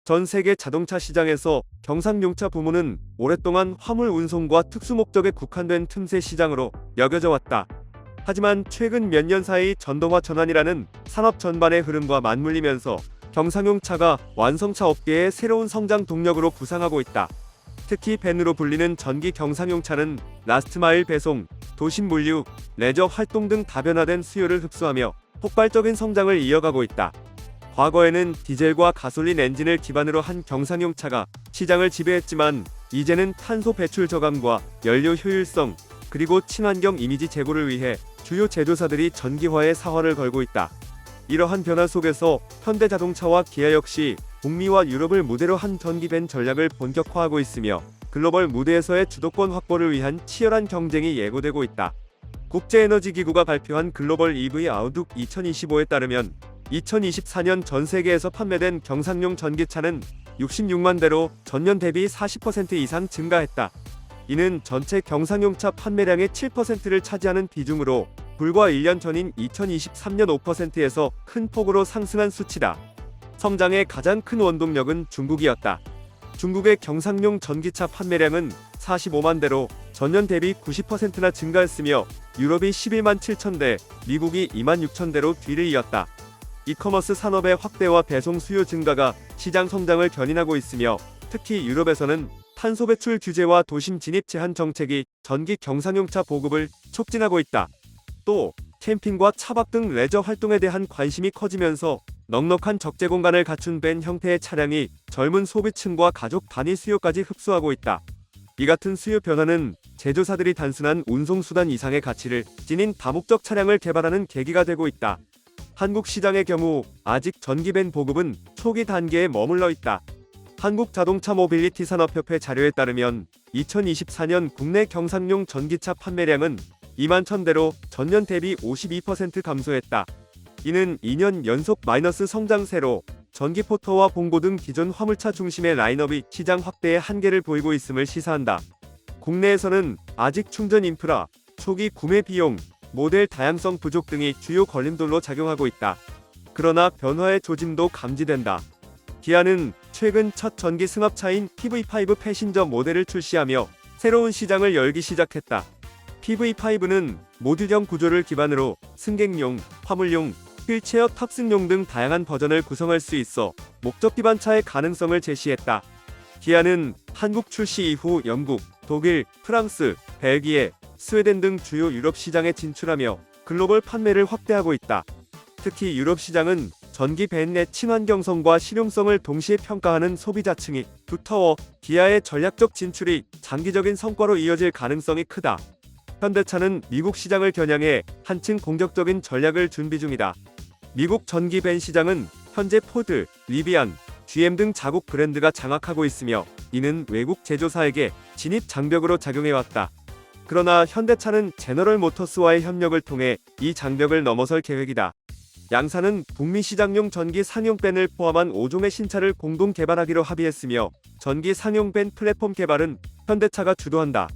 전 세계 자동차 시장에서 경상용차 부문은 오랫동안 화물 운송과 특수목적에 국한된 틈새 시장으로 여겨져 왔다. 하지만 최근 몇 년 사이 전동화 전환이라는 산업 전반의 흐름과 맞물리면서 경상용차가 완성차 업계의 새로운 성장 동력으로 부상하고 있다. 특히 밴으로 불리는 전기 경상용차는 라스트마일 배송, 도심 물류, 레저 활동 등 다변화된 수요를 흡수하며 폭발적인 성장을 이어가고 있다. 과거에는 디젤과 가솔린 엔진을 기반으로 한 경상용차가 시장을 지배했지만 이제는 탄소 배출 저감과 연료 효율성, 그리고 친환경 이미지 제고를 위해 주요 제조사들이 전기화에 사활을 걸고 있다. 이러한 변화 속에서 현대자동차와 기아 역시 북미와 유럽을 무대로 한 전기밴 전략을 본격화하고 있으며 글로벌 무대에서의 주도권 확보를 위한 치열한 경쟁이 예고되고 있다. 국제에너지기구가 발표한 글로벌 EV 아웃룩 2025에 따르면 2024년 전 세계에서 판매된 경상용 전기차는 66만 대로 전년 대비 40% 이상 증가했다. 이는 전체 경상용차 판매량의 7%를 차지하는 비중으로 불과 1년 전인 2023년 5%에서 큰 폭으로 상승한 수치다. 성장의 가장 큰 원동력은 중국이었다. 중국의 경상용 전기차 판매량은 45만 대로 전년 대비 90%나 증가했으며 유럽이 11만 7천 대, 미국이 2만 6천 대로 뒤를 이었다. 이커머스 산업의 확대와 배송 수요 증가가 시장 성장을 견인하고 있으며 특히 유럽에서는 탄소 배출 규제와 도심 진입 제한 정책이 전기 경상용차 보급을 촉진하고 있다. 또 캠핑과 차박 등 레저 활동에 대한 관심이 커지면서 넉넉한 적재 공간을 갖춘 밴 형태의 차량이 젊은 소비층과 가족 단위 수요까지 흡수하고 있다. 이 같은 수요 변화는 제조사들이 단순한 운송수단 이상의 가치를 지닌 다목적 차량을 개발하는 계기가 되고 있다. 한국 시장의 경우 아직 전기밴 보급은 초기 단계에 머물러 있다. 한국자동차 모빌리티 산업협회 자료에 따르면 2024년 국내 경상용 전기차 판매량은 2만 1000대로 전년 대비 52% 감소했다. 이는 2년 연속 마이너스 성장세로 전기포터와 봉고 등 기존 화물차 중심의 라인업이 시장 확대에 한계를 보이고 있음을 시사한다. 국내에서는 아직 충전 인프라, 초기 구매 비용, 모델 다양성 부족 등이 주요 걸림돌로 작용하고 있다. 그러나 변화의 조짐도 감지된다. 기아는 최근 첫 전기 승합차인 PV5 패신저 모델을 출시하며 새로운 시장을 열기 시작했다. PV5는 모듈형 구조를 기반으로 승객용, 화물용, 휠체어 탑승용 등 다양한 버전을 구성할 수 있어 목적 기반차의 가능성을 제시했다. 기아는 한국 출시 이후 영국, 독일, 프랑스, 벨기에, 스웨덴 등 주요 유럽 시장에 진출하며 글로벌 판매를 확대하고 있다. 특히 유럽 시장은 전기 밴 내 친환경성과 실용성을 동시에 평가하는 소비자층이 두터워 기아의 전략적 진출이 장기적인 성과로 이어질 가능성이 크다. 현대차는 미국 시장을 겨냥해 한층 공격적인 전략을 준비 중이다. 미국 전기 밴 시장은 현재 포드, 리비안, GM 등 자국 브랜드가 장악하고 있으며 이는 외국 제조사에게 진입 장벽으로 작용해왔다. 그러나 현대차는 제너럴 모터스와의 협력을 통해 이 장벽을 넘어설 계획이다. 양사는 북미 시장용 전기 상용 밴을 포함한 5종의 신차를 공동 개발하기로 합의했으며 전기 상용 밴 플랫폼 개발은 현대차가 주도한다.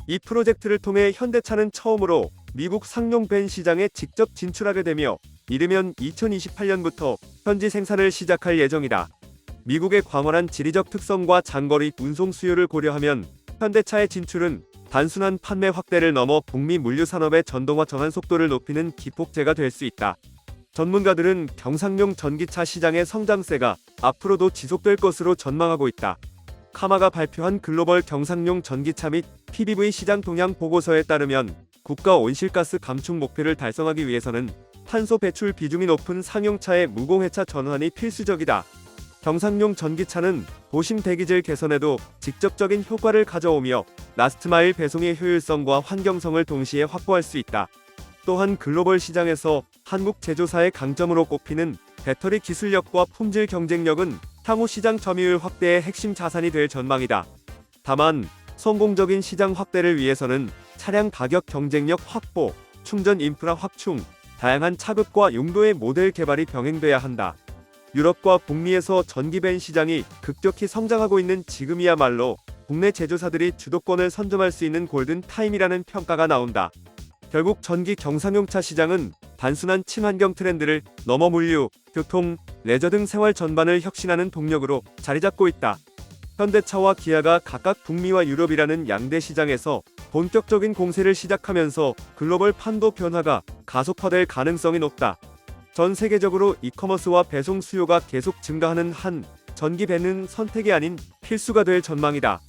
이 프로젝트를 통해 현대차는 처음으로 미국 상용 밴 시장에 직접 진출하게 되며 이르면 2028년부터 현지 생산을 시작할 예정이다. 미국의 광활한 지리적 특성과 장거리 운송 수요를 고려하면 현대차의 진출은 단순한 판매 확대를 넘어 북미 물류 산업의 전동화 전환 속도를 높이는 기폭제가 될 수 있다. 전문가들은 경상용 전기차 시장의 성장세가 앞으로도 지속될 것으로 전망하고 있다. 카마가 발표한 글로벌 경상용 전기차 및 PBV 시장 동향 보고서에 따르면 국가 온실가스 감축 목표를 달성하기 위해서는 탄소 배출 비중이 높은 상용차의 무공해차 전환이 필수적이다. 경상용 전기차는 도심 대기질 개선에도 직접적인 효과를 가져오며 라스트마일 배송의 효율성과 환경성을 동시에 확보할 수 있다. 또한 글로벌 시장에서 한국 제조사의 강점으로 꼽히는 배터리 기술력과 품질 경쟁력은 향후 시장 점유율 확대의 핵심 자산이 될 전망이다. 다만 성공적인 시장 확대를 위해서는 차량 가격 경쟁력 확보, 충전 인프라 확충, 다양한 차급과 용도의 모델 개발이 병행돼야 한다. 유럽과 북미에서 전기밴 시장이 급격히 성장하고 있는 지금이야말로 국내 제조사들이 주도권을 선점할 수 있는 골든 타임이라는 평가가 나온다. 결국 전기 경상용차 시장은 단순한 친환경 트렌드를 넘어 물류, 교통, 레저 등 생활 전반을 혁신하는 동력으로 자리잡고 있다. 현대차와 기아가 각각 북미와 유럽이라는 양대 시장에서 본격적인 공세를 시작하면서 글로벌 판도 변화가 가속화될 가능성이 높다. 전 세계적으로 이커머스와 배송 수요가 계속 증가하는 한 전기 배는 선택이 아닌 필수가 될 전망이다.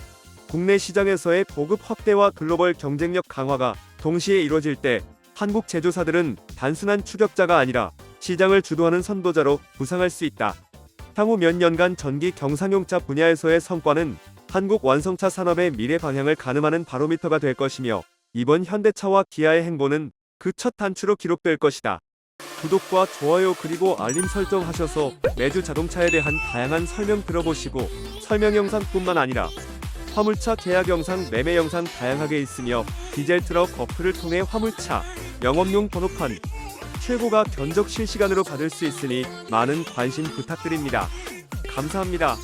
국내 시장에서의 보급 확대와 글로벌 경쟁력 강화가 동시에 이뤄질 때 한국 제조사들은 단순한 추격자가 아니라 시장을 주도하는 선도자로 부상할 수 있다. 향후 몇 년간 전기 경상용차 분야에서의 성과는 한국 완성차 산업의 미래 방향을 가늠하는 바로미터가 될 것이며, 이번 현대차와 기아의 행보는 그 첫 단추로 기록될 것이다. 구독과 좋아요 그리고 알림 설정하셔서 매주 자동차에 대한 다양한 설명 들어보시고, 설명 영상뿐만 아니라 화물차 계약 영상, 매매 영상 다양하게 있으며 디젤 트럭 어플을 통해 화물차 영업용 번호판 최고가 견적 실시간으로 받을 수 있으니 많은 관심 부탁드립니다. 감사합니다.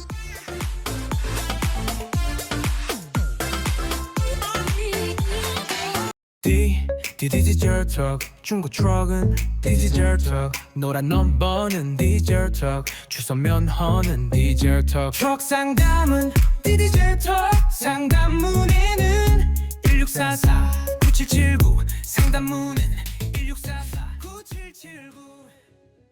디지털 턱 중고 트럭은 디지털 턱 노란 넘버는 디지털 턱 주소 면허는 디지털 턱 트럭 상담은 디지털 턱 상담 문의는 1644 9779 상담 문의는 1644 9779